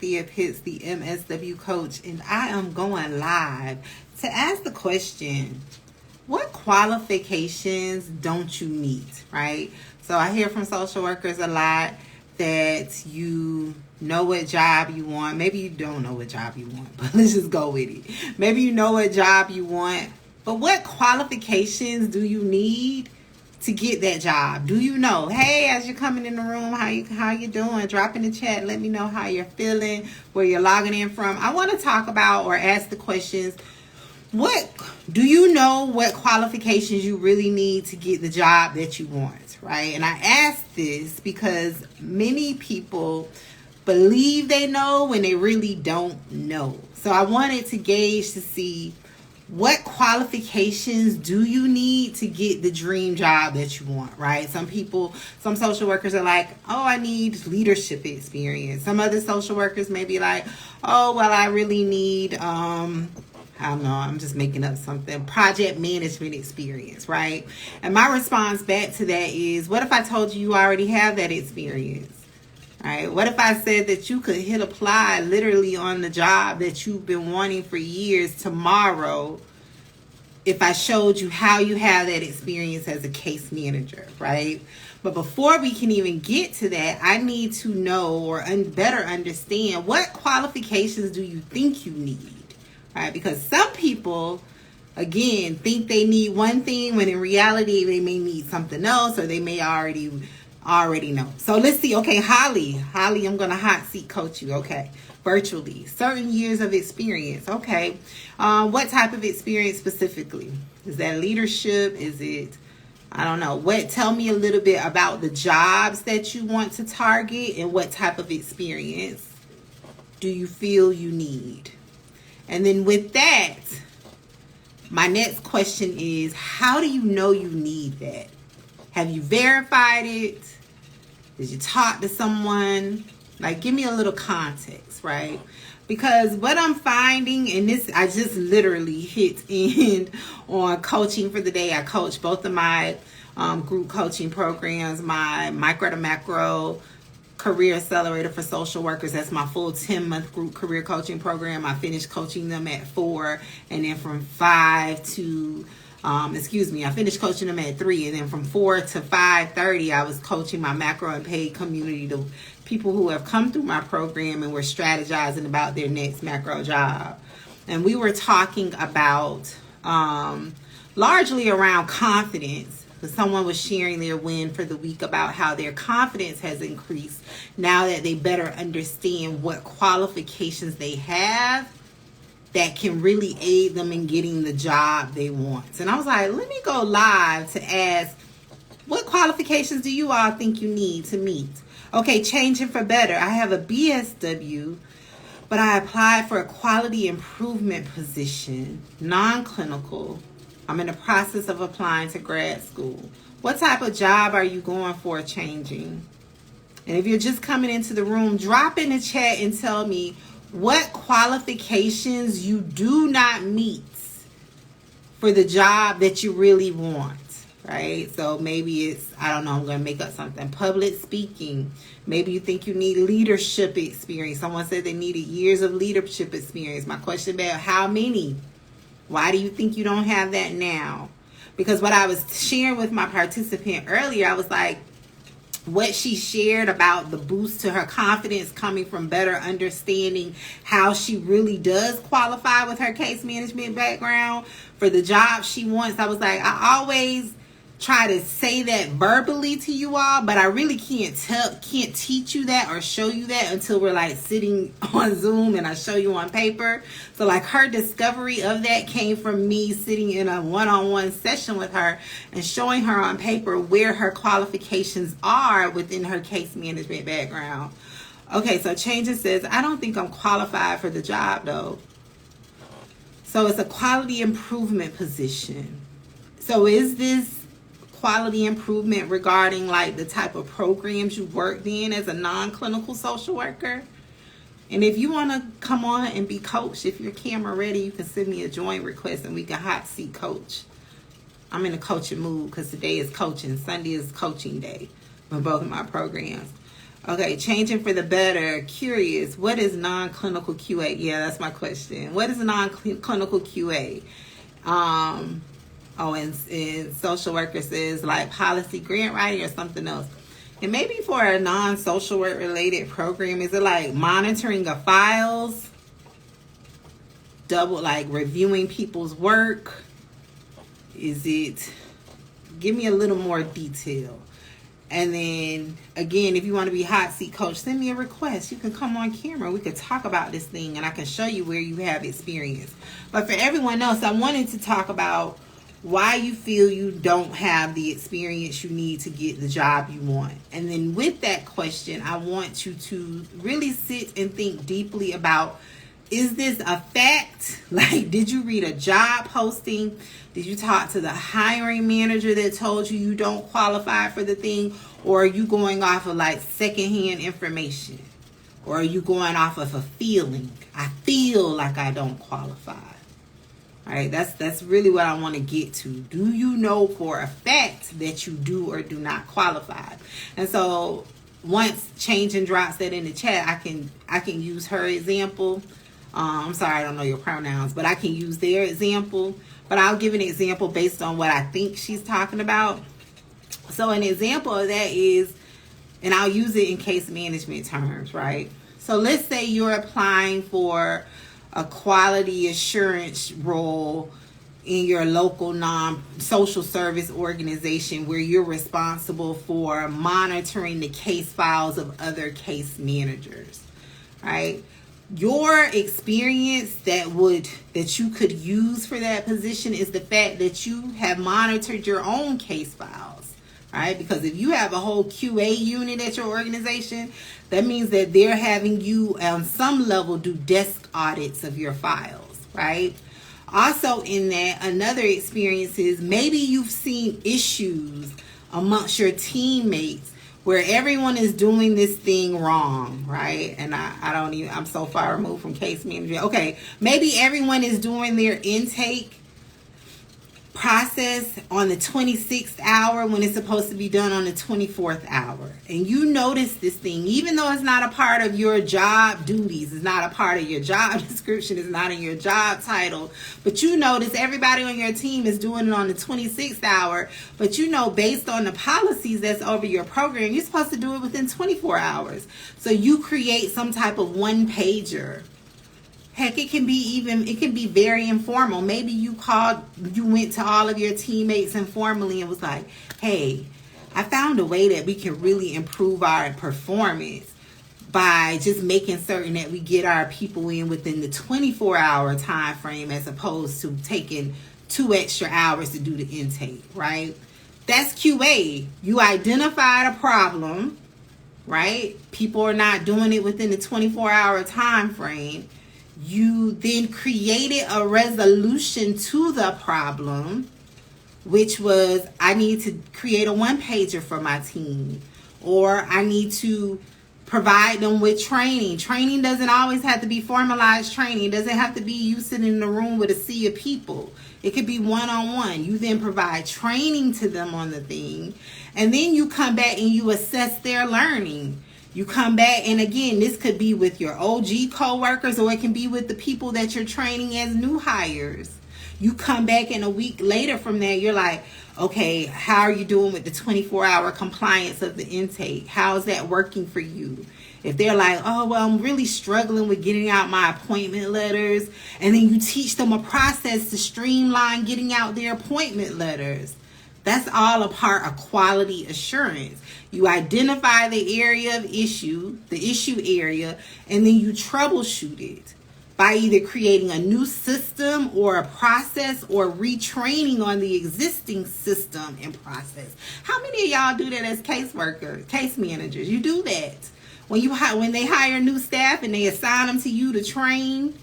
Marthea Pitts, the MSW coach, and I am going live to ask the question, what qualifications don't you meet, right? So I hear from social workers a lot that you know what job you want. Maybe you don't know what job you want, but let's just go with it. Maybe you know what job you want, but what qualifications do you need to get that job? Do you know? Hey, as you're coming in the room, how you doing? Drop in the chat. Let me know how you're feeling, where you're logging in from. I want to talk about or ask the questions. What do you know? What qualifications you really need to get the job that you want, right? And I ask this because many people believe they know when they really don't know. So I wanted to gauge to see, what qualifications do you need to get the dream job that you want, right? Some social workers are like, oh, I need leadership experience. Some other social workers may be like, oh, well, I really need, I don't know, I'm just making up something, project management experience, right? And my response back to that is, what if I told you already have that experience? Right? What if I said that you could hit apply literally on the job that you've been wanting for years tomorrow if I showed you how you have that experience as a case manager, right? But before we can even get to that, I need to know or better understand, what qualifications do you think you need, right? Because some people, again, think they need one thing when in reality they may need something else, or they may already know. So let's see. Okay, Holly, I'm going to hot seat coach you. Okay, virtually. Certain years of experience. Okay. What type of experience specifically? Is that leadership? Is it, I don't know. Tell me a little bit about the jobs that you want to target and what type of experience do you feel you need? And then with that, my next question is, how do you know you need that? Have you verified it? Did you talk to someone? Like, give me a little context, right? Because what I'm finding, and this, I just literally hit end on coaching for the day. I coach both of my group coaching programs, my micro to macro career accelerator for social workers. That's my full 10-month group career coaching program. I finished coaching them at 4, and then from 5 to I finished coaching them at 3, and then from 4 to 5:30, I was coaching my macro and paid community, to people who have come through my program and were strategizing about their next macro job. And we were talking about largely around confidence. Someone was sharing their win for the week about how their confidence has increased now that they better understand what qualifications they have that can really aid them in getting the job they want. And I was like, let me go live to ask, what qualifications do you all think you need to meet? Okay, changing for better. I have a BSW, but I applied for a quality improvement position, non-clinical. I'm in the process of applying to grad school. What type of job are you going for changing? And if you're just coming into the room, drop in the chat and tell me what qualifications you do not meet for the job that you really want, right? So maybe it's, I don't know, I'm going to make up something. Public speaking. Maybe you think you need leadership experience. Someone said they needed years of leadership experience. My question about how many? Why do you think you don't have that now? Because what I was sharing with my participant earlier, I was like, what she shared about the boost to her confidence coming from better understanding how she really does qualify with her case management background for the job she wants. I was like, I always try to say that verbally to you all, but I really can't teach you that or show you that until we're like sitting on Zoom and I show you on paper. So like, her discovery of that came from me sitting in a one-on-one session with her and showing her on paper where her qualifications are within her case management background. Okay, so Changes says, I don't think I'm qualified for the job though. So it's a quality improvement position. So is this quality improvement regarding like the type of programs you worked in as a non-clinical social worker? And if you want to come on and be coached, if you're camera ready, you can send me a join request and we can hot seat coach. I'm in a coaching mood because today is coaching. Sunday is coaching day for both of my programs. Okay, changing for the better. Curious, what is non-clinical QA? Yeah, that's my question. What is non-clinical QA? And social worker says like policy grant writing or something else. And maybe for a non-social work related program, is it like monitoring of files? Double, like reviewing people's work? Is it, give me a little more detail. And then again, if you want to be hot seat coach, send me a request. You can come on camera. We could talk about this thing and I can show you where you have experience. But for everyone else, I wanted to talk about why you feel you don't have the experience you need to get the job you want. And then with that question, I want you to really sit and think deeply about, is this a fact? Like, did you read a job posting? Did you talk to the hiring manager that told you you don't qualify for the thing? Or are you going off of like secondhand information? Or are you going off of a feeling? I feel like I don't qualify. All right, that's really what I want to get to. Do you know for a fact that you do or do not qualify? And so once Changing drops that in the chat, I can use her example. I'm sorry, I don't know your pronouns, but I can use their example. But I'll give an example based on what I think she's talking about. So an example of that is, and I'll use it in case management terms, right? So let's say you're applying for a quality assurance role in your local non-social service organization where you're responsible for monitoring the case files of other case managers, right? Your experience that you could use for that position is the fact that you have monitored your own case files, right? Because if you have a whole QA unit at your organization, that means that they're having you on some level do desk audits of your files, right? Also in that, another experience is maybe you've seen issues amongst your teammates where everyone is doing this thing wrong, right? And I'm so far removed from case management. Okay, maybe everyone is doing their intake process on the 26th hour when it's supposed to be done on the 24th hour. And you notice this thing, even though it's not a part of your job duties, it's not a part of your job description, it's not in your job title, but you notice everybody on your team is doing it on the 26th hour, but you know, based on the policies that's over your program, you're supposed to do it within 24 hours. So you create some type of one-pager. Heck, it can be very informal. Maybe you went to all of your teammates informally and was like, hey, I found a way that we can really improve our performance by just making certain that we get our people in within the 24-hour time frame as opposed to taking 2 extra hours to do the intake, right? That's QA. You identified a problem, right? People are not doing it within the 24-hour time frame. You then created a resolution to the problem, which was, I need to create a one-pager for my team, or I need to provide them with training. Training doesn't always have to be formalized training. It doesn't have to be you sitting in the room with a sea of people. It could be one-on-one. You then provide training to them on the thing, and then you come back and you assess their learning. You come back, and again, this could be with your OG co-workers, or it can be with the people that you're training as new hires. You come back, and a week later from there, you're like, okay, how are you doing with the 24-hour compliance of the intake? How is that working for you? If they're like, oh, well, I'm really struggling with getting out my appointment letters, and then you teach them a process to streamline getting out their appointment letters. That's all a part of quality assurance. You identify the area of issue, the issue area, and then you troubleshoot it by either creating a new system or a process or retraining on the existing system and process. How many of y'all do that as caseworkers, case managers? You do that. When they hire new staff and they assign them to you to train,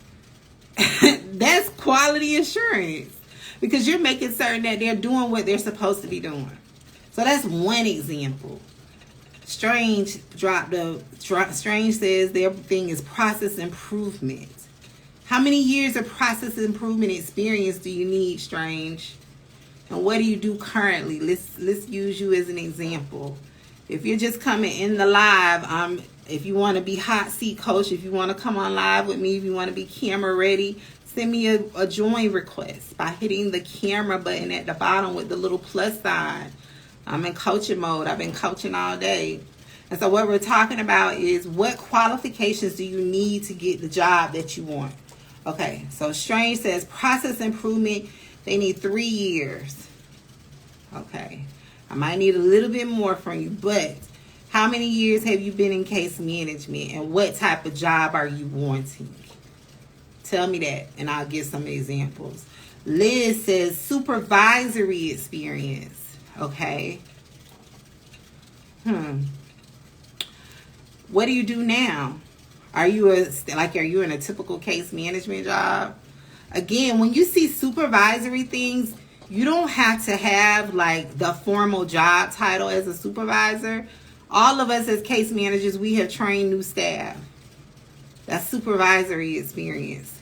that's quality assurance. Because you're making certain that they're doing what they're supposed to be doing. So that's one example. Strange says their thing is process improvement. How many years of process improvement experience do you need, Strange? And what do you do currently? Let's use you as an example. If you're just coming in the live, if you want to be hot seat coach, if you want to come on live with me, if you want to be camera ready, send me a join request by hitting the camera button at the bottom with the little plus sign. I'm in coaching mode. I've been coaching all day. And so what we're talking about is, what qualifications do you need to get the job that you want? Okay, so Strange says process improvement, they need 3 years. Okay, I might need a little bit more from you, but how many years have you been in case management, and what type of job are you wanting? Tell me that, and I'll give some examples. Liz says supervisory experience. Okay. What do you do now? Are you in a typical case management job? Again, when you see supervisory things, you don't have to have like the formal job title as a supervisor. All of us as case managers, we have trained new staff. That's supervisory experience,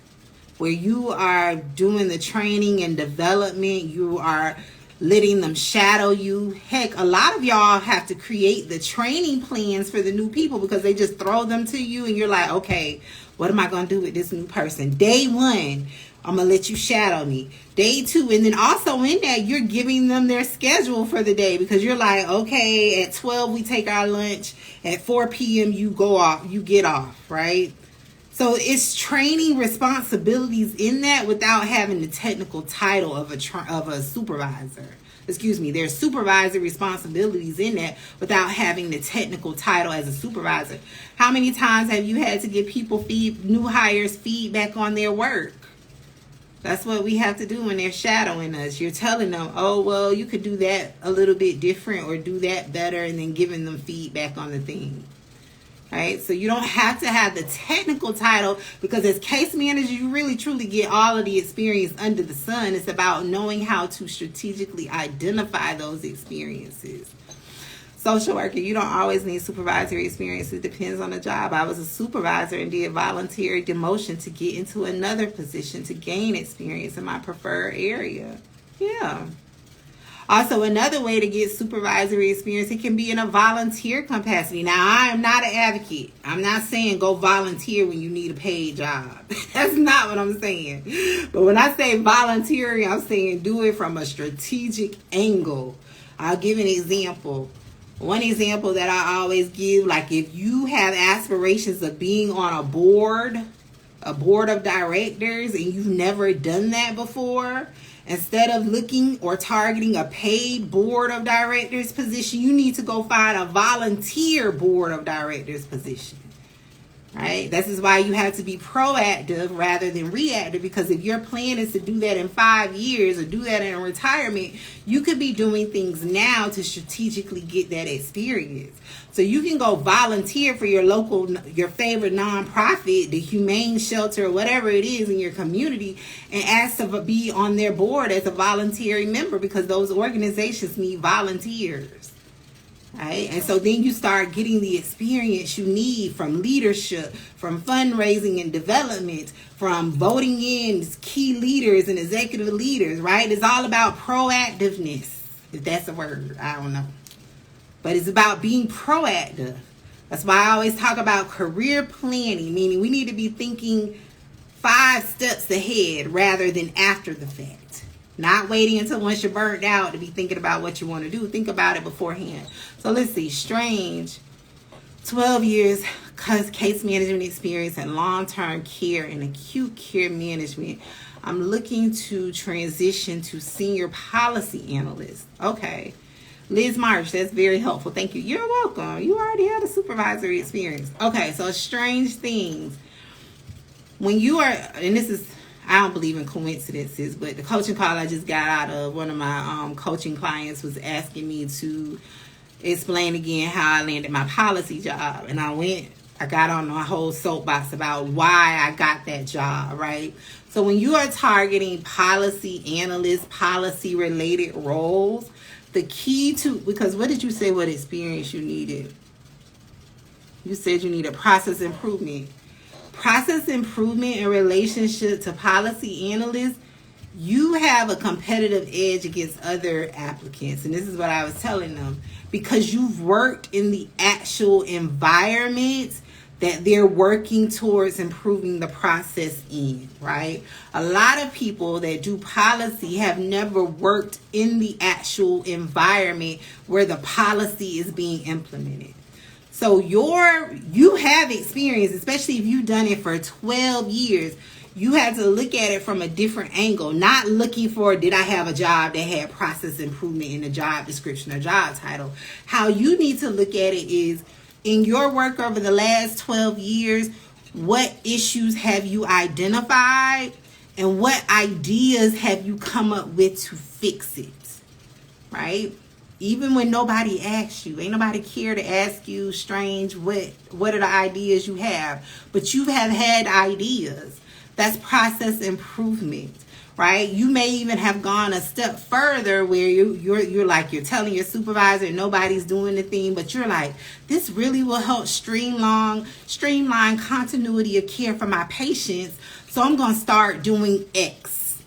where you are doing the training and development. You are letting them shadow you. Heck, a lot of y'all have to create the training plans for the new people because they just throw them to you and you're like, okay, what am I going to do with this new person? Day 1, I'm going to let you shadow me. Day 2, and then also in that, you're giving them their schedule for the day because you're like, okay, at 12 we take our lunch. At 4 p.m. you go off, you get off, right? So it's training responsibilities in that without having the technical title of a supervisor. Excuse me, there's supervisory responsibilities in that without having the technical title as a supervisor. How many times have you had to give people new hires feedback on their work? That's what we have to do when they're shadowing us. You're telling them, oh, well, you could do that a little bit different or do that better, and then giving them feedback on the thing. Right? So you don't have to have the technical title, because as case manager, you really truly get all of the experience under the sun. It's about knowing how to strategically identify those experiences. Social worker, you don't always need supervisory experience. It depends on the job. I was a supervisor and did voluntary demotion to get into another position to gain experience in my preferred area. Yeah. Also, another way to get supervisory experience, it can be in a volunteer capacity. Now, I am not an advocate. I'm not saying go volunteer when you need a paid job. That's not what I'm saying. But when I say volunteering, I'm saying do it from a strategic angle. I'll give an example. One example that I always give, like if you have aspirations of being on a board of directors, and you've never done that before, instead of looking or targeting a paid board of directors position, you need to go find a volunteer board of directors position. Right? This is why you have to be proactive rather than reactive, because if your plan is to do that in 5 years or do that in retirement, you could be doing things now to strategically get that experience. So you can go volunteer for your local, your favorite nonprofit, the humane shelter, whatever it is in your community, and ask to be on their board as a voluntary member, because those organizations need volunteers. Right? And so then you start getting the experience you need from leadership, from fundraising and development, from voting in key leaders and executive leaders, right? It's all about proactiveness, if that's a word. I don't know. But it's about being proactive. That's why I always talk about career planning, meaning we need to be thinking 5 steps ahead rather than after the fact. Not waiting until once you're burnt out to be thinking about what you want to do. Think about it beforehand. So let's see. Strange, 12 years case management experience in long-term care and acute care management. I'm looking to transition to senior policy analyst. Okay. Liz March, that's very helpful. Thank you. You're welcome. You already had a supervisory experience. Okay, so strange things. When you are, and this is, I don't believe in coincidences, but the coaching call I just got out of, one of my coaching clients was asking me to explain again how I landed my policy job. And I got on my whole soapbox about why I got that job, right? So when you are targeting policy analysts, policy related roles, the key to, because what did you say what experience you needed? You said you needed process improvement. Process improvement in relationship to policy analysts, you have a competitive edge against other applicants. And this is what I was telling them. because you've worked in the actual environment that they're working towards improving the process in, right? A lot of people that do policy have never worked in the actual environment where the policy is being implemented. So you have experience, especially if you've done it for 12 years. You have to look at it from a different angle, not looking for, did I have a job that had process improvement in the job description or job title? How you need to look at it is, in your work over the last 12 years, what issues have you identified and what ideas have you come up with to fix it, right? Even when nobody asks you, ain't nobody care to ask you, strange, what are the ideas you have? But you have had ideas. That's process improvement, right? You may even have gone a step further where you're like, you're telling your supervisor nobody's doing the thing, but you're like, this really will help streamline continuity of care for my patients. So I'm going to start doing X,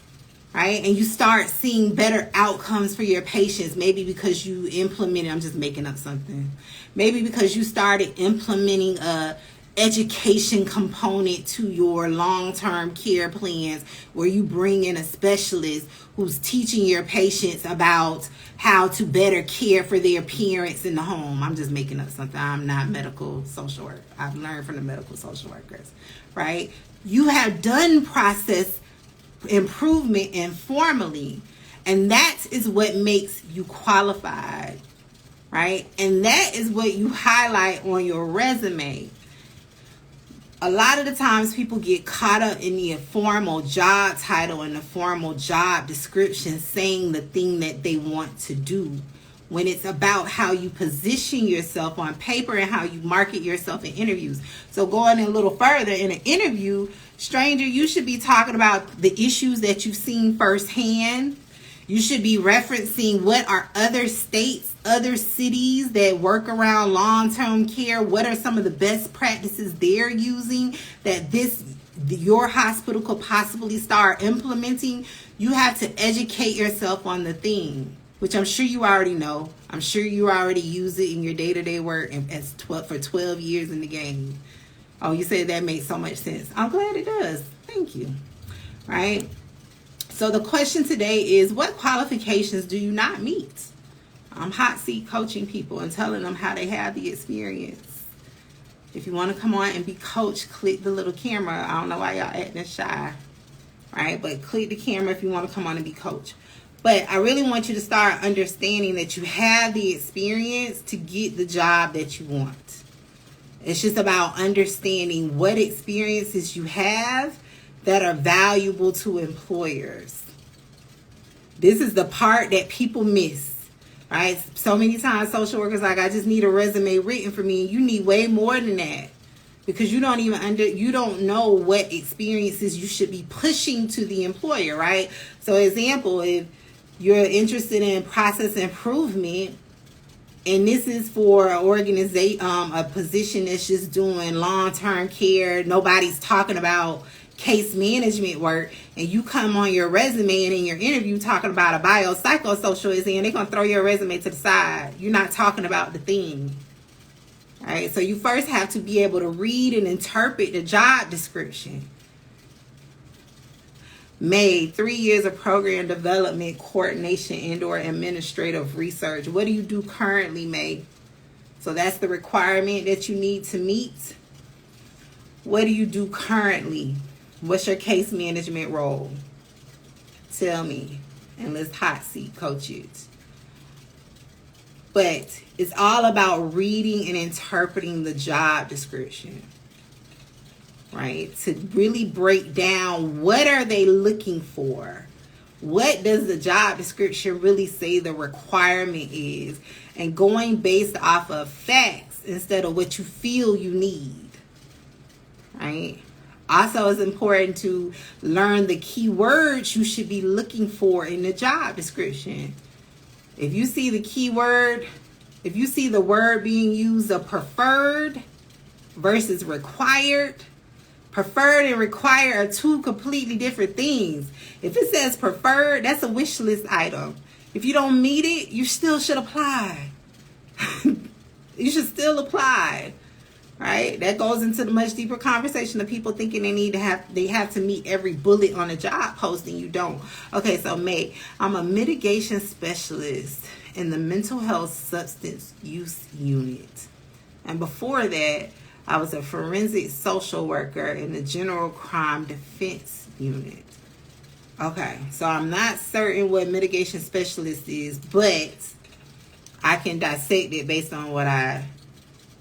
right? And you start seeing better outcomes for your patients, maybe because you implemented, I'm just making up something, maybe because you started implementing a education component to your long-term care plans, where you bring in a specialist who's teaching your patients about how to better care for their parents in the home. I'm just making up something. I'm not medical social work. I've learned from the medical social workers, right? You have done process improvement informally, and that is what makes you qualified, right? And that is what you highlight on your resume. A lot of the times people get caught up in the formal job title and the formal job description saying the thing that they want to do, when it's about how you position yourself on paper and how you market yourself in interviews. So going a little further, in an interview, stranger, you should be talking about the issues that you've seen firsthand. You should be referencing what are other states, other cities that work around long-term care. What are some of the best practices they're using that your hospital could possibly start implementing? You have to educate yourself on the thing, which I'm sure you already know. I'm sure you already use it in your day-to-day work for 12 years in the game. Oh, you said that makes so much sense. I'm glad it does. Thank you. Right? So the question today is, what qualifications do you not meet? I'm hot seat coaching people and telling them how they have the experience. If you want to come on and be coached, click the little camera. I don't know why y'all acting shy, right? But click the camera if you want to come on and be coached. But I really want you to start understanding that you have the experience to get the job that you want. It's just about understanding what experiences you have that are valuable to employers. This is the part that people miss, right? So many times social workers like, I just need a resume written for me. You need way more than that, because you don't know what experiences you should be pushing to the employer, right? So example, if you're interested in process improvement, and this is for an organization, a position that's just doing long-term care, nobody's talking about case management work, and you come on your resume and in your interview talking about a biopsychosocial exam, they're going to throw your resume to the side. You're not talking about the thing. All right, so you first have to be able to read and interpret the job description. May, 3 years of program development, coordination, and/or administrative research. What do you do currently, May? So that's the requirement that you need to meet. What do you do currently? What's your case management role? Tell me, and let's hot seat coach it. But it's all about reading and interpreting the job description, right? To really break down, what are they looking for? What does the job description really say the requirement is? And going based off of facts instead of what you feel you need, right? Also, it's important to learn the key words you should be looking for in the job description. If you see the keyword, if you see the word being used of preferred versus required, preferred and required are two completely different things. If it says preferred, that's a wish list item. If you don't meet it, you still should apply. You should still apply. Right? That goes into the much deeper conversation of people thinking they have to meet every bullet on a job posting. You don't. Okay, so May, I'm a mitigation specialist in the mental health substance use unit. And before that, I was a forensic social worker in the general crime defense unit. Okay, so I'm not certain what mitigation specialist is, but I can dissect it based on what I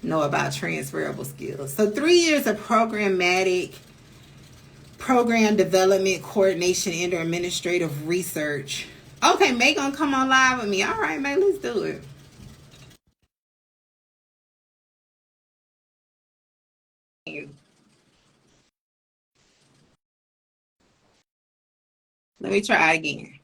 know about transferable skills. So 3 years of programmatic program development, coordination, and administrative research. Okay, May gonna come on live with me. All right, May, let's do it. Let me try again.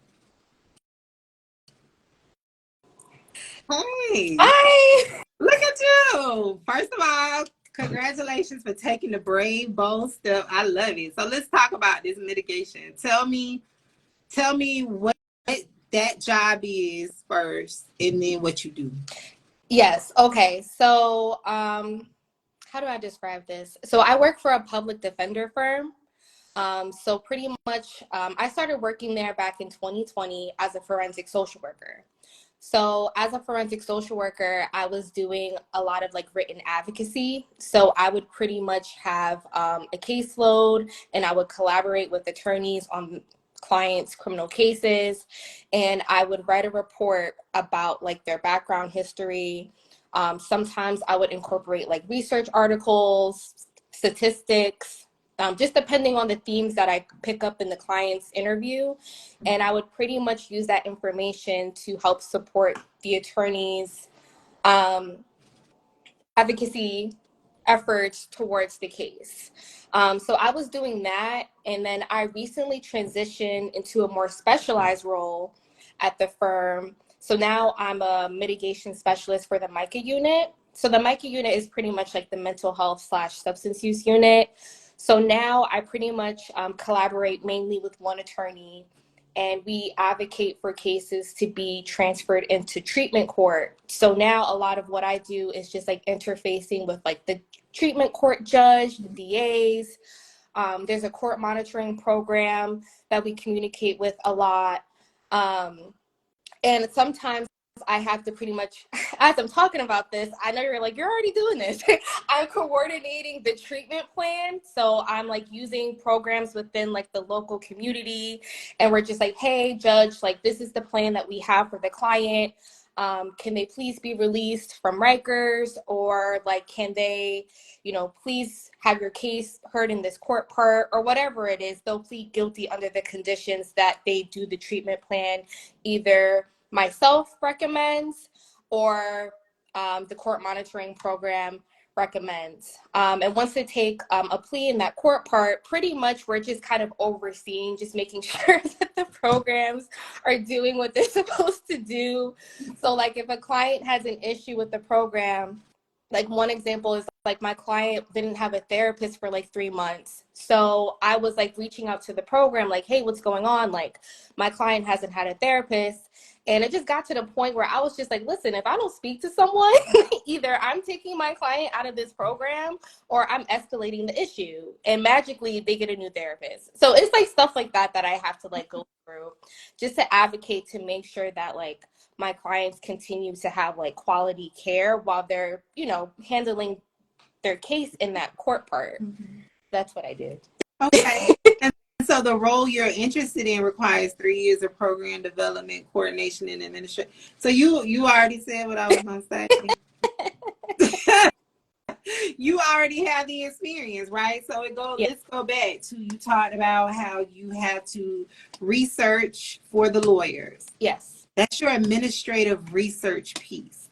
Hey, Hi. look at you. First of all, congratulations for taking the brave, bold step. I love it. So let's talk about this mitigation. Tell me what that job is first, and then what you do. Yes. Okay. So, how do I describe this? So, I work for a public defender firm. So pretty much, I started working there back in 2020 as a forensic social worker. So as a forensic social worker, I was doing a lot of like written advocacy. So I would pretty much have a caseload, and I would collaborate with attorneys on clients' criminal cases, and I would write a report about like their background history. Sometimes I would incorporate like research articles, statistics, just depending on the themes that I pick up in the client's interview. And I would pretty much use that information to help support the attorney's um, advocacy efforts towards the case. So I was doing that. And then I recently transitioned into a more specialized role at the firm. So now I'm a mitigation specialist for the MICA unit. So the MICA unit is pretty much like the mental health / substance use unit. So now I pretty much collaborate mainly with one attorney, and we advocate for cases to be transferred into treatment court. So now a lot of what I do is just like interfacing with like the treatment court judge, the DAs. There's a court monitoring program that we communicate with a lot. And sometimes I have to pretty much, as I'm talking about this, I know you're like, you're already doing this. I'm coordinating the treatment plan. So I'm like using programs within like the local community. And we're just like, hey, judge, like this is the plan that we have for the client. Can they please be released from Rikers? Or like, can they, please have your case heard in this court part, or whatever it is. They'll plead guilty under the conditions that they do the treatment plan, either myself recommends or the court monitoring program recommends. And once they take a plea in that court part, pretty much we're just kind of overseeing, just making sure that the programs are doing what they're supposed to do. So like if a client has an issue with the program, like one example is like my client didn't have a therapist for like 3 months. So I was like reaching out to the program like, hey, what's going on? Like my client hasn't had a therapist. And it just got to the point where I was just like, listen, if I don't speak to someone, either I'm taking my client out of this program or I'm escalating the issue. And magically they get a new therapist. So it's like stuff like that that I have to like go through just to advocate to make sure that like my clients continue to have like quality care while they're, handling their case in that court part. Mm-hmm. That's what I did. Okay. And so the role you're interested in requires 3 years of program development, coordination, and administration. So you already said what I was going to say. You already have the experience, right? So let's go back to you talked about how you have to research for the lawyers. Yes. That's your administrative research piece.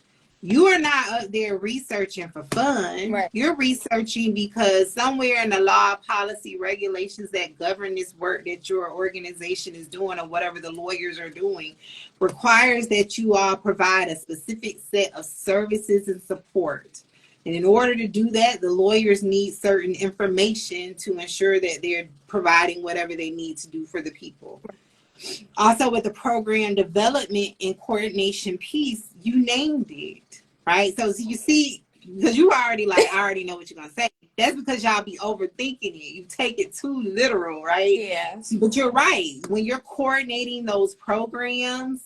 You are not up there researching for fun. Right. You're researching because somewhere in the law, policy, regulations that govern this work that your organization is doing or whatever the lawyers are doing requires that you all provide a specific set of services and support. And in order to do that, the lawyers need certain information to ensure that they're providing whatever they need to do for the people. Also, with the program development and coordination piece, you named it. right? So you see, because you already like, I already know what you're gonna say. That's because y'all be overthinking it. You take it too literal, right? Yeah. But you're right. When you're coordinating those programs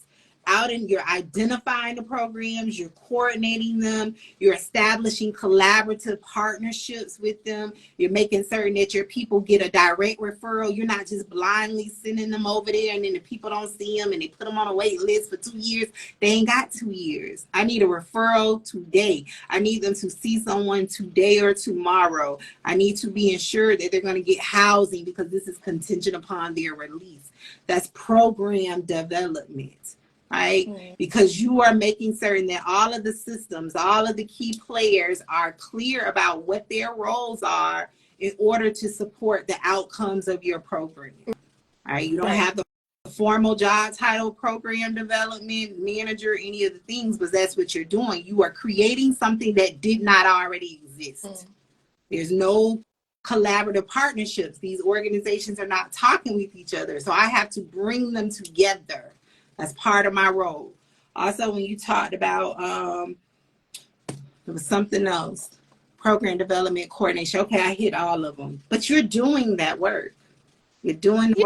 out and you're identifying the programs, you're coordinating them, you're establishing collaborative partnerships with them, you're making certain that your people get a direct referral. You're not just blindly sending them over there and then the people don't see them and they put them on a wait list for 2 years. They ain't got 2 years. I need a referral today. I need them to see someone today or tomorrow. I need to be ensured that they're going to get housing because this is contingent upon their release. That's program development, right? Mm-hmm. Because you are making certain that all of the systems, all of the key players are clear about what their roles are in order to support the outcomes of your program, right? You don't have the formal job title, program development manager, any of the things, but that's what you're doing. You are creating something that did not already exist. Mm. There's no collaborative partnerships. These organizations are not talking with each other. So I have to bring them together. That's part of my role. Also, when you talked about, there was something else, program development coordination. Okay, I hit all of them, but you're doing that work. You're doing the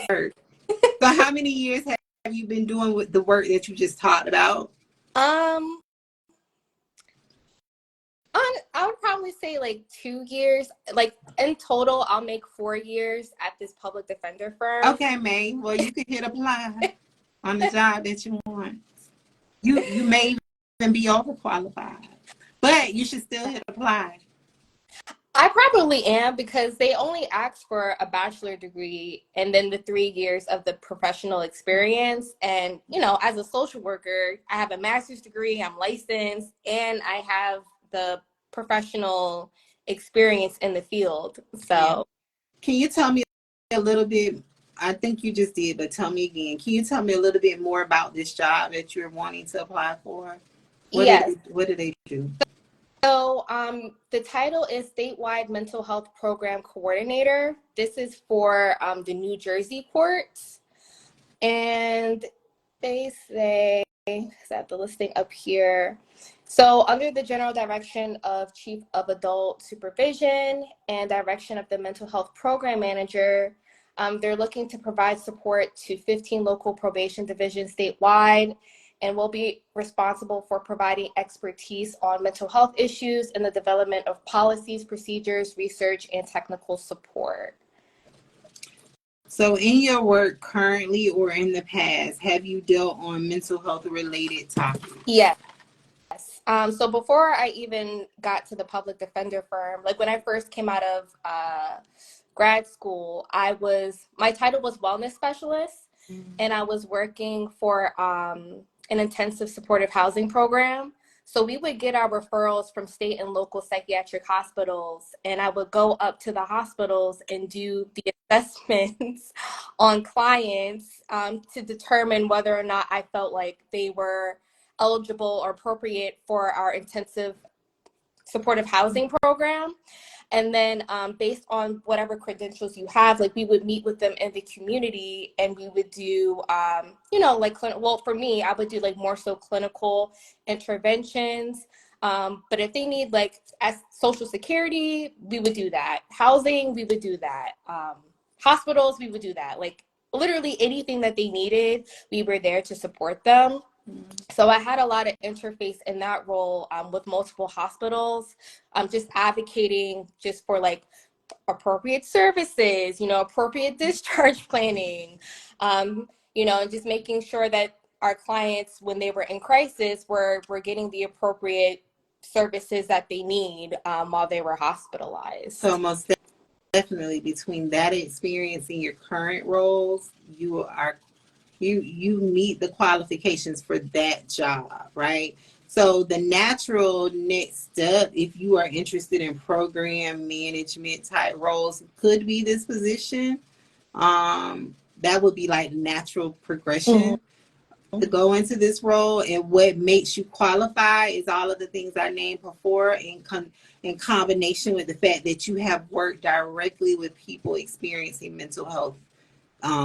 work. So how many years have you been doing with the work that you just talked about? I would probably say like 2 years. Like in total, I'll make 4 years at this public defender firm. Okay, May. Well, you can hit apply on the job that you want. You may even be overqualified, but you should still hit apply. I probably am because they only ask for a bachelor degree and then the 3 years of the professional experience. And, you know, as a social worker, I have a master's degree, I'm licensed, and I have the professional experience in the field. So can you tell me a little bit? I think you just did, but tell me again. Can you tell me a little bit more about this job that you're wanting to apply for? Yes. What do they do? So the title is Statewide Mental Health Program Coordinator. This is for the New Jersey courts. And they say, I have the listing up here. So under the general direction of Chief of Adult Supervision and direction of the Mental Health Program Manager, they're looking to provide support to 15 local probation divisions statewide, and will be responsible for providing expertise on mental health issues and the development of policies, procedures, research, and technical support. So in your work currently or in the past, have you dealt on mental health related topics? Yes. So before I even got to the public defender firm, like when I first came out of grad school, my title was wellness specialist, and I was working for an intensive supportive housing program. So we would get our referrals from state and local psychiatric hospitals, and I would go up to the hospitals and do the assessments on clients to determine whether or not I felt like they were eligible or appropriate for our intensive supportive housing program. And then based on whatever credentials you have, like we would meet with them in the community and we would do, like, well, for me, I would do like more so clinical interventions. But if they need like as social security, we would do that. Housing, we would do that. Hospitals, we would do that. Like literally anything that they needed, we were there to support them. So I had a lot of interface in that role with multiple hospitals, just advocating just for like appropriate services, appropriate discharge planning, and just making sure that our clients, when they were in crisis, were getting the appropriate services that they need while they were hospitalized. So most definitely between that experience and your current roles, you meet the qualifications for that job, right? So the natural next step, if you are interested in program management type roles, could be this position. That would be like natural progression to go into this role. And what makes you qualify is all of the things I named before in combination with the fact that you have worked directly with people experiencing mental health,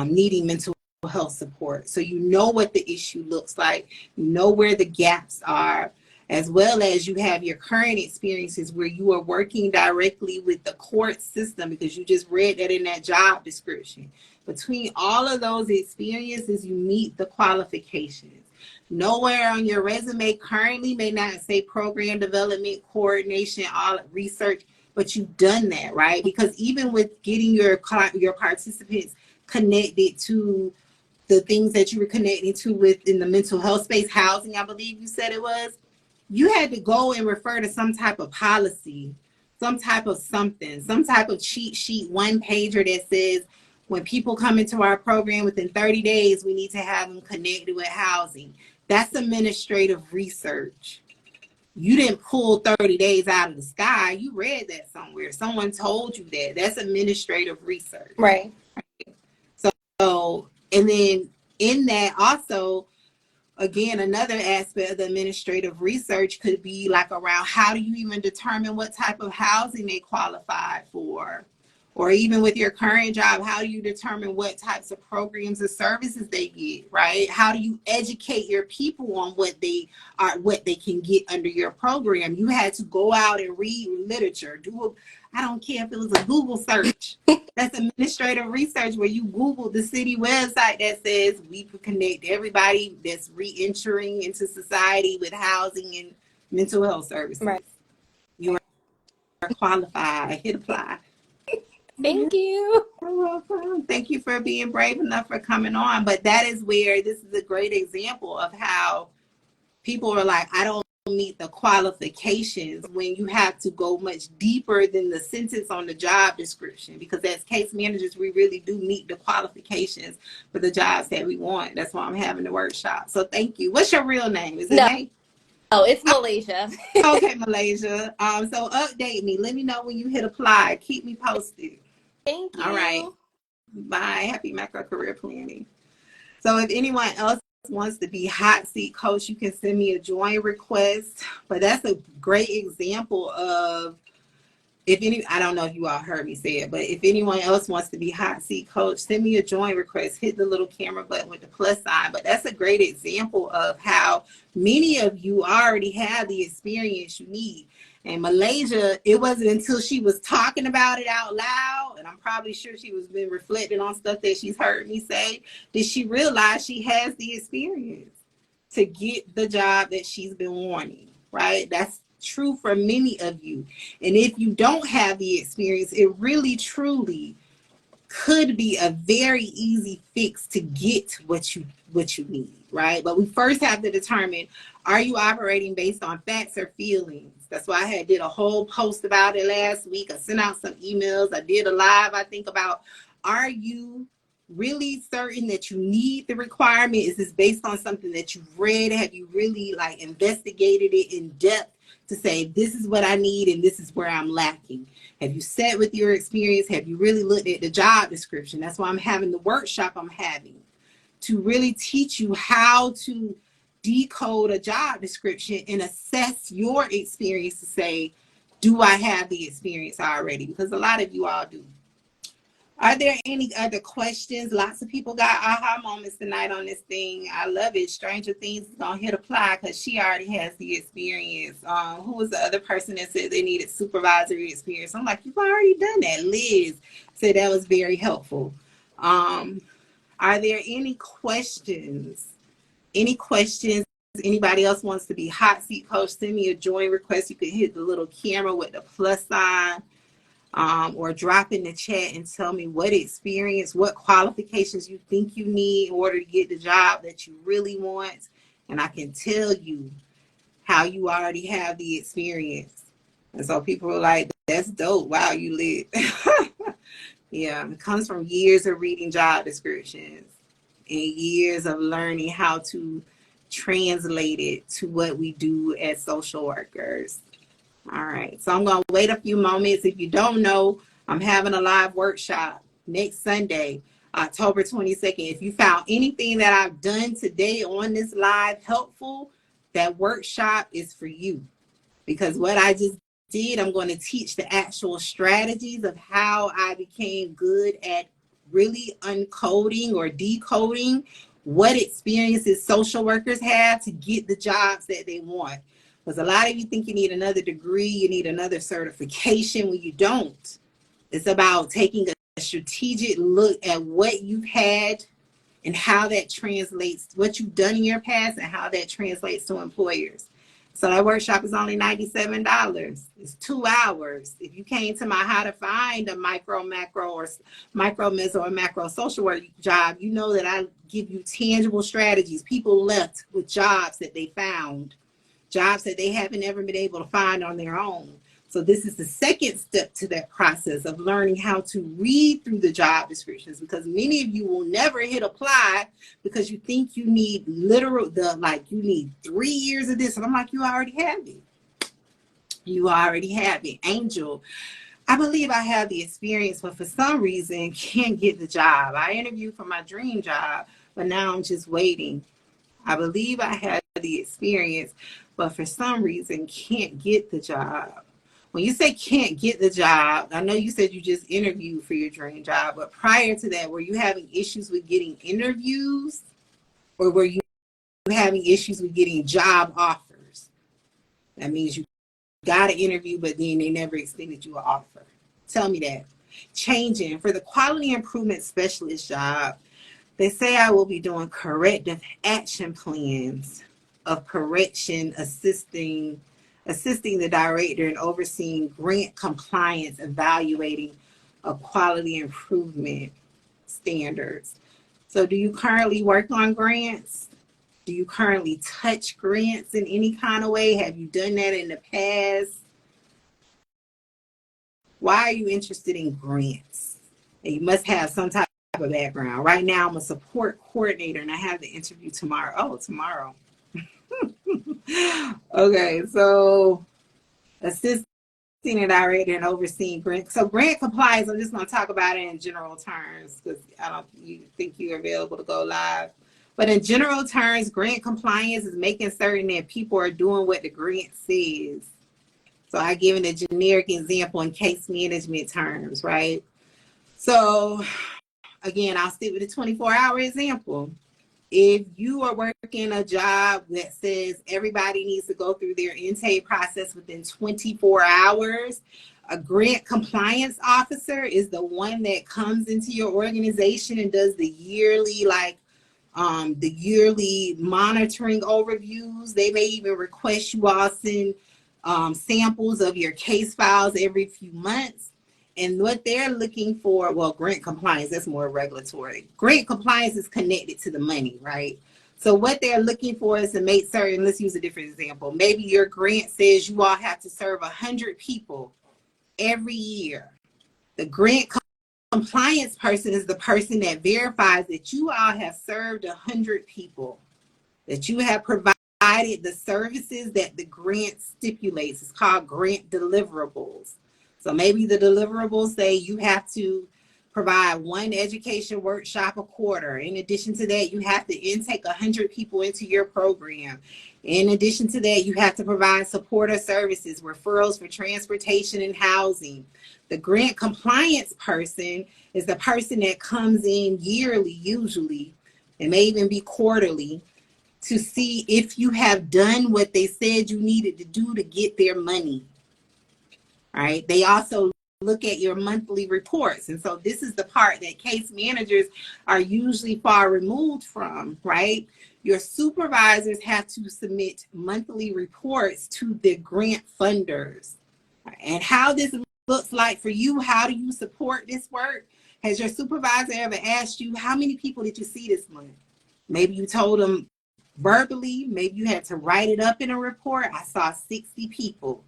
needing mental health support. So you know what the issue looks like, you know where the gaps are, as well as you have your current experiences where you are working directly with the court system, because you just read that in that job description. Between all of those experiences, you meet the qualifications. Nowhere on your resume currently may not say program development, coordination, all research, but you've done that, right? Because even with getting your participants connected to the things that you were connecting to within the mental health space, housing, I believe you said it was, you had to go and refer to some type of policy, some type of something, some type of cheat sheet, one pager that says when people come into our program within 30 days, we need to have them connected with housing. That's administrative research. You didn't pull 30 days out of the sky. You read that somewhere. Someone told you that. That's administrative research. Right. So, and then in that also, again, another aspect of the administrative research could be like around how do you even determine what type of housing they qualify for? Or even with your current job, how do you determine what types of programs or services they get, right? How do you educate your people on what they can get under your program? You had to go out and read literature, I don't care if it was a Google search. That's administrative research where you Google the city website that says we could connect everybody that's re-entering into society with housing and mental health services. Right. You are qualified. Hit apply. Thank you. You're welcome. Thank you for being brave enough for coming on. But that is where this is a great example of how people are like, I don't meet the qualifications, when you have to go much deeper than the sentence on the job description. Because as case managers, we really do meet the qualifications for the jobs that we want. That's why I'm having the workshop. So thank you. What's your real name? Is it Nate? Oh, it's Malaysia. Okay, Malaysia. So update me. Let me know when you hit apply. Keep me posted. Thank you. All right. Bye. Happy macro career planning. So if anyone else wants to be hot seat coach, you can send me a join request. But that's a great example of, I don't know if you all heard me say it, but if anyone else wants to be hot seat coach, send me a join request, hit the little camera button with the plus sign. But that's a great example of how many of you already have the experience you need. And Malaysia, it wasn't until she was talking about it out loud, and I'm probably sure she was been reflecting on stuff that she's heard me say, did she realize she has the experience to get the job that she's been wanting, right? That's true for many of you. And if you don't have the experience, it really truly could be a very easy fix to get what you need, right? But we first have to determine, are you operating based on facts or feelings? That's why I did a whole post about it last week. I sent out some emails. I did a live, I think, about, are you really certain that you need the requirement? Is this based on something that you've read? Have you really investigated it in depth to say, this is what I need and this is where I'm lacking? Have you sat with your experience? Have you really looked at the job description? That's why I'm having the workshop I'm having, to really teach you how to decode a job description and assess your experience to say, do I have the experience already? Because a lot of you all do. Are there any other questions? Lots of people got aha moments tonight on this thing. I love it. Stranger Things is going to hit apply because she already has the experience. Who was the other person that said they needed supervisory experience? I'm like, you've already done that. Liz said that was very helpful. Are there any questions? Any questions? Anybody else wants to be hot seat coach? Send me a join request. You can hit the little camera with the plus sign. Or drop in the chat and tell me what experience, what qualifications you think you need in order to get the job that you really want. And I can tell you how you already have the experience. And so people are like, that's dope. Wow, you lit. Yeah, it comes from years of reading job descriptions and years of learning how to translate it to what we do as social workers. All right, so I'm going to wait a few moments. If you don't know, I'm having a live workshop next Sunday, October 22nd. If you found anything that I've done today on this live helpful, that workshop is for you. Because what I just did, I'm going to teach the actual strategies of how I became good at really uncoding or decoding what experiences social workers have to get the jobs that they want. Because a lot of you think you need another degree, you need another certification when you don't. It's about taking a strategic look at what you've had and how that translates, what you've done in your past and how that translates to employers. So that workshop is only $97. It's 2 hours. If you came to my how to find a micro, macro, or micro, meso, or macro social work job, you know that I give you tangible strategies. People left with jobs that they found, jobs that they haven't ever been able to find on their own. So this is the second step to that process of learning how to read through the job descriptions, because many of you will never hit apply because you think you need you need 3 years of this. And I'm like, you already have it. You already have it. Angel, I believe I have the experience, but for some reason can't get the job. I interviewed for my dream job, but now I'm just waiting. I believe I had the experience, but for some reason can't get the job. When you say can't get the job, I know you said you just interviewed for your dream job, but prior to that, were you having issues with getting interviews, or were you having issues with getting job offers? That means you got an interview, but then they never extended you an offer. Tell me that. Changing for the quality improvement specialist job, they say I will be doing corrective action plans of correction, assisting the director in overseeing grant compliance, evaluating of quality improvement standards. So do you currently work on grants? Do you currently touch grants in any kind of way? Have you done that in the past? Why are you interested in grants? And you must have some type of background. Right now, I'm a support coordinator and I have the interview tomorrow. Oh, tomorrow. Okay, so assisting a director and overseeing grant. So grant compliance, I'm just going to talk about it in general terms because I don't you think you're available to go live. But in general terms, grant compliance is making certain that people are doing what the grant says. So I give a generic example in case management terms, right? So again, I'll stick with the 24-hour example. If you are working a job that says everybody needs to go through their intake process within 24 hours, a grant compliance officer is the one that comes into your organization and does the yearly monitoring overviews. They may even request you all send samples of your case files every few months. And what they're looking for, well, grant compliance, that's more regulatory. Grant compliance is connected to the money, right? So what they're looking for is to make certain, let's use a different example. Maybe your grant says you all have to serve 100 people every year. The grant compliance person is the person that verifies that you all have served 100 people, that you have provided the services that the grant stipulates. It's called grant deliverables. So maybe the deliverables say you have to provide 1 education workshop a quarter. In addition to that, you have to intake 100 people into your program. In addition to that, you have to provide supporter services, referrals for transportation and housing. The grant compliance person is the person that comes in yearly, usually, it may even be quarterly, to see if you have done what they said you needed to do to get their money. All right. They also look at your monthly reports. And so this is the part that case managers are usually far removed from, right? Your supervisors have to submit monthly reports to the grant funders. And how this looks like for you, how do you support this work? Has your supervisor ever asked you, how many people did you see this month? Maybe you told them verbally, maybe you had to write it up in a report. I saw 60 people.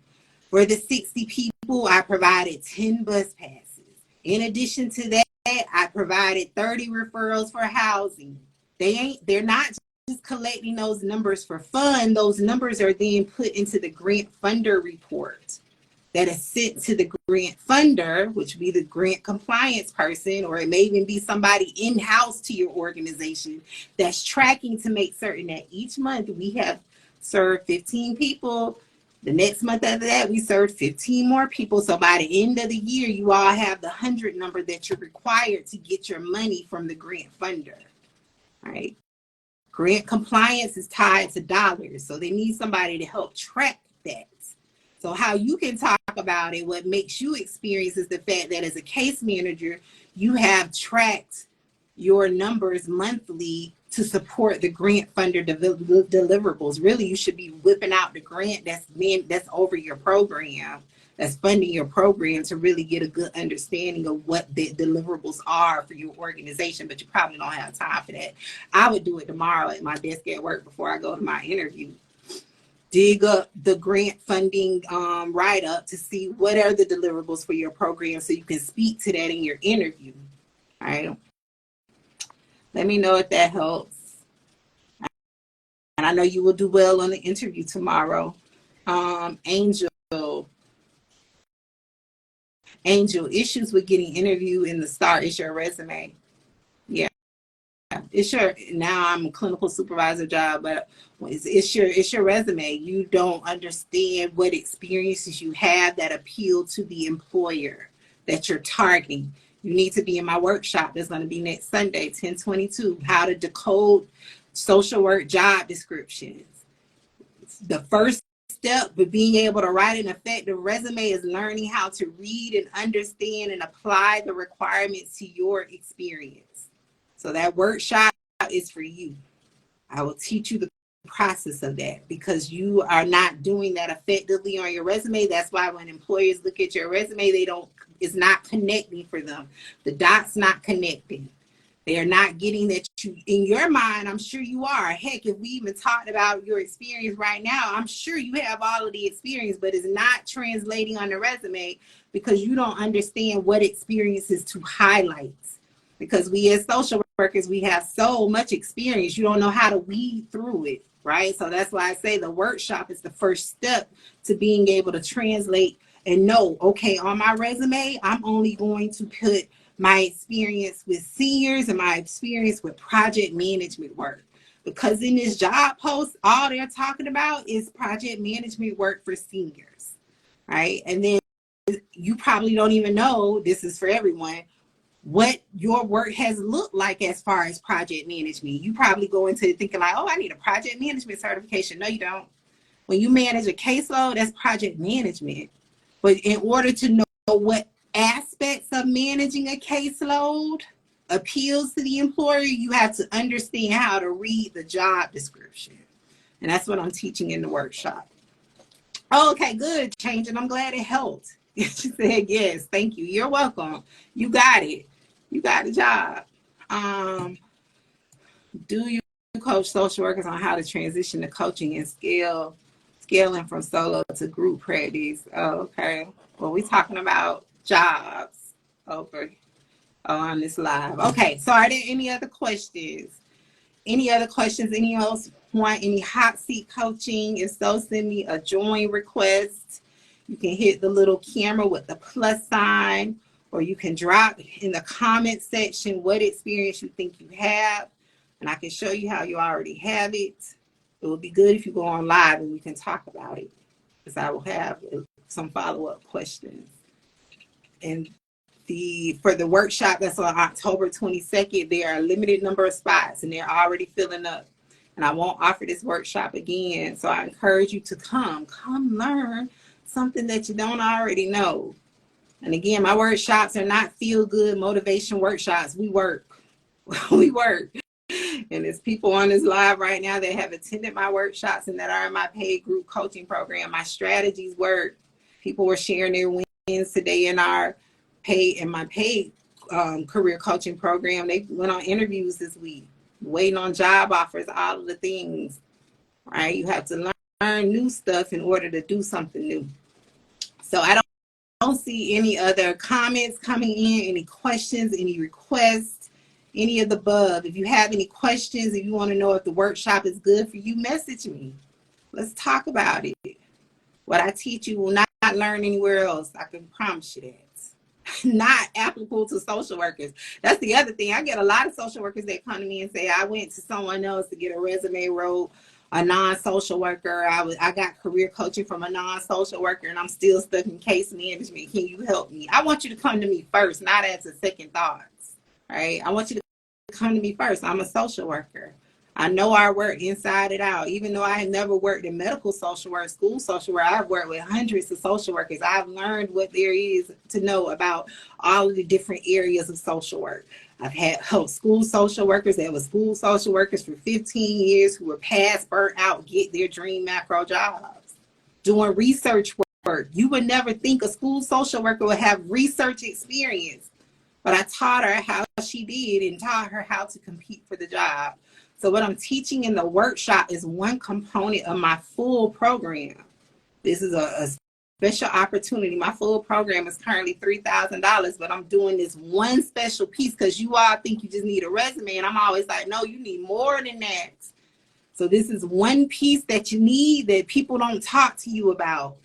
For the 60 people, I provided 10 bus passes. In addition to that, I provided 30 referrals for housing. They're not just collecting those numbers for fun. Those numbers are then put into the grant funder report that is sent to the grant funder, which would be the grant compliance person, or it may even be somebody in-house to your organization that's tracking to make certain that each month we have served 15 people. The next month after that, we served 15 more people. So by the end of the year, you all have the 100 number that you're required to get your money from the grant funder, right? Grant compliance is tied to dollars, so they need somebody to help track that. So how you can talk about it, what makes you experience is the fact that as a case manager, you have tracked your numbers monthly to support the grant funder deliverables. Really, you should be whipping out the grant that's over your program, that's funding your program, to really get a good understanding of what the deliverables are for your organization, but you probably don't have time for that. I would do it tomorrow at my desk at work before I go to my interview. Dig up the grant funding write-up to see what are the deliverables for your program so you can speak to that in your interview. All right. Let me know if that helps. And I know you will do well on the interview tomorrow. Angel, issues with getting interviewed in the start is your resume. Yeah. It's your, now I'm a clinical supervisor job, but it's your resume. You don't understand what experiences you have that appeal to the employer that you're targeting. You need to be in my workshop that's going to be next Sunday, 10/22, how to decode social work job descriptions. The first step of being able to write an effective resume is learning how to read and understand and apply the requirements to your experience. So that workshop is for you. I will teach you the process of that because you are not doing that effectively on your resume. That's why when employers look at your resume, it's not connecting for them. The dots not connecting. They are not getting that you, in your mind, I'm sure you are. Heck, if we even talked about your experience right now, I'm sure you have all of the experience, but it's not translating on the resume because you don't understand what experiences to highlight. Because we as social workers, we have so much experience, you don't know how to weed through it, right? So that's why I say the workshop is the first step to being able to translate and know, okay, on my resume, I'm only going to put my experience with seniors and my experience with project management work. Because in this job post, all they're talking about is project management work for seniors, right? And then you probably don't even know, this is for everyone, what your work has looked like as far as project management. You probably go into it thinking like, oh, I need a project management certification. No, you don't. When you manage a caseload, that's project management. But in order to know what aspects of managing a caseload appeals to the employer, you have to understand how to read the job description. And that's what I'm teaching in the workshop. Oh, okay, good, Change it. I'm glad it helped. She said, yes, thank you. You're welcome. You got it. You got the job. Do you coach social workers on how to transition to coaching and scaling from solo to group practice? Oh, okay. Well, we're talking about jobs over on this live. Okay, so are there any other questions? Any other questions? Any else want any hot seat coaching? If so, send me a join request. You can hit the little camera with the plus sign, or you can drop in the comment section what experience you think you have, and I can show you how you already have it. It would be good if you go on live and we can talk about it, because I will have some follow-up questions. And for the workshop that's on October 22nd, there are a limited number of spots and they're already filling up. And I won't offer this workshop again. So I encourage you to come learn something that you don't already know. And again, my workshops are not feel-good motivation workshops. We work. We work. And there's people on this live right now that have attended my workshops and that are in my paid group coaching program. My strategies work. People were sharing their wins today in my paid career coaching program. They went on interviews this week, waiting on job offers, all of the things, right? You have to learn new stuff in order to do something new. So I don't see any other comments coming in, any questions, any requests, any of the above. If you have any questions, if you want to know if the workshop is good for you, message me. Let's talk about it. What I teach you will not learn anywhere else. I can promise you that. Not applicable to social workers. That's the other thing. I get a lot of social workers that come to me and say, I went to someone else to get a resume wrote, a non-social worker. I got career coaching from a non-social worker and I'm still stuck in case management. Can you help me? I want you to come to me first, not as a second thought, right? I want you to come to me first. I'm a social worker. I know our work inside and out. Even though I have never worked in medical social work, school social work, I've worked with hundreds of social workers. I've learned what there is to know about all of the different areas of social work. I've had helped school social workers that were school social workers for 15 years who were past burnt out, get their dream macro jobs. Doing research work. You would never think a school social worker would have research experience, but I taught her how she did and taught her how to compete for the job. So what I'm teaching in the workshop is one component of my full program. This is a special opportunity. My full program is currently $3,000, but I'm doing this one special piece because you all think you just need a resume. And I'm always like, no, you need more than that. So this is one piece that you need that people don't talk to you about.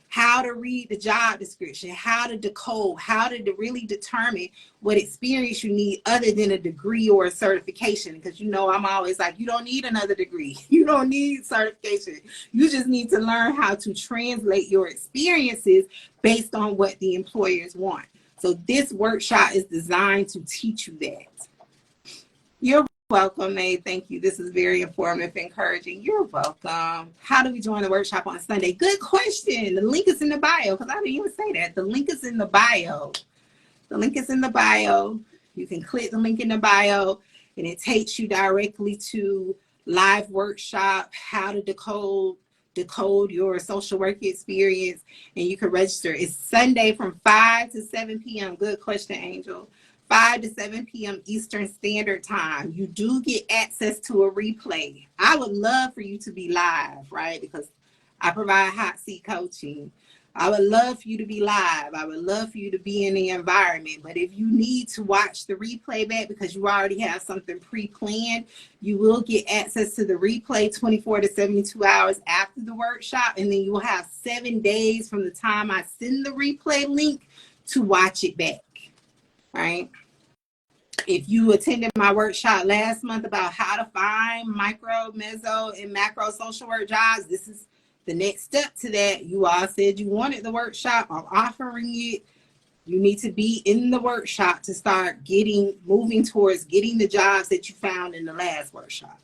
How to read the job description, how to decode, how to really determine what experience you need other than a degree or a certification. Because you know, I'm always like, you don't need another degree. You don't need certification. You just need to learn how to translate your experiences based on what the employers want. So this workshop is designed to teach you that. You're welcome, May. Thank you. This is very informative, encouraging. You're welcome. How do we join the workshop on Sunday? Good question. The link is in the bio, because I didn't even say that. The link is in the bio. The link is in the bio. You can click the link in the bio, and it takes you directly to live workshop, how to decode your social work experience, and you can register. It's Sunday from 5 to 7 p.m. Good question, Angel. 5 to 7 p.m. Eastern Standard Time. You do get access to a replay. I would love for you to be live, right? Because I provide hot seat coaching. I would love for you to be live. I would love for you to be in the environment. But if you need to watch the replay back because you already have something pre-planned, you will get access to the replay 24 to 72 hours after the workshop. And then you will have 7 days from the time I send the replay link to watch it back. Right? If you attended my workshop last month about how to find micro, meso, and macro social work jobs, this is the next step to that. You all said you wanted the workshop. I'm offering it. You need to be in the workshop to start moving towards getting the jobs that you found in the last workshop.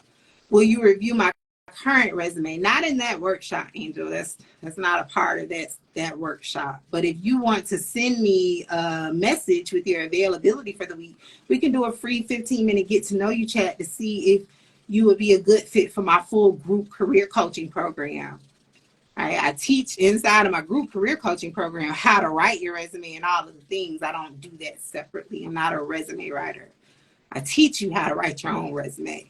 Will you review my current resume? Not in that workshop, Angel. That's not a part of that workshop. But if you want to send me a message with your availability for the week, we can do a free 15-minute get to know you chat to see if you would be a good fit for my full group career coaching program. I teach inside of my group career coaching program how to write your resume and all of the things. I don't do that separately. I'm not a resume writer. I teach you how to write your own resume.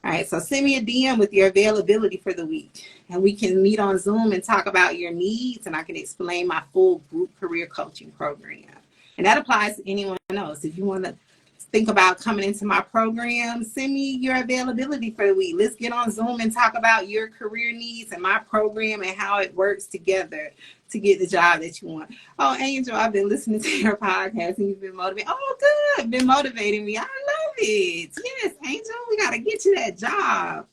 All right, so send me a DM with your availability for the week, and we can meet on Zoom and talk about your needs, and I can explain my full group career coaching program. And that applies to anyone else. If you want to think about coming into my program, send me your availability for the week. Let's get on Zoom and talk about your career needs and my program and how it works together to get the job that you want. Oh, Angel, I've been listening to your podcast and you've been motivated. Oh, good. Been motivating me. I love it. Yes, Angel, we got to get you that job.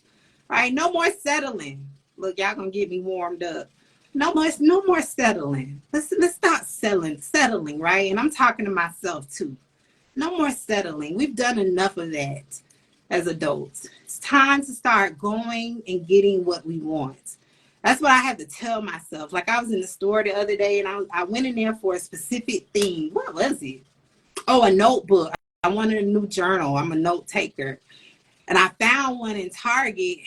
All right, no more settling. Look, y'all going to get me warmed up. No more settling. Let's stop settling, right? And I'm talking to myself too. No more settling. We've done enough of that as adults. It's time to start going and getting what we want. That's what I have to tell myself. Like I was in the store the other day and I went in there for a specific thing. What was it? Oh, a notebook. I wanted a new journal. I'm a note taker. And I found one in in TJ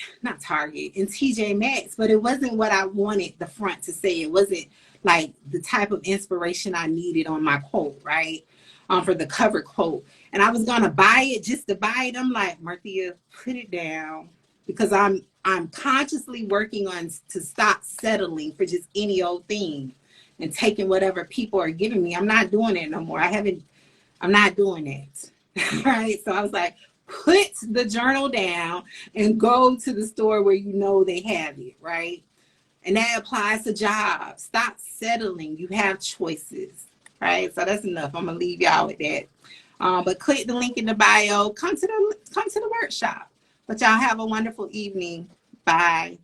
Maxx, but it wasn't what I wanted the front to say. It wasn't like the type of inspiration I needed on my quote, right? For the cover quote. And I was going to buy it just to buy it. I'm like, Marthea, put it down, because I'm consciously working on to stop settling for just any old thing and taking whatever people are giving me. I'm not doing it no more. I'm not doing that. Right? So I was like, put the journal down and go to the store where you know they have it, right? And that applies to jobs. Stop settling. You have choices, right? So that's enough. I'm gonna leave y'all with that. But click the link in the bio. Come to the workshop. But y'all have a wonderful evening. Bye.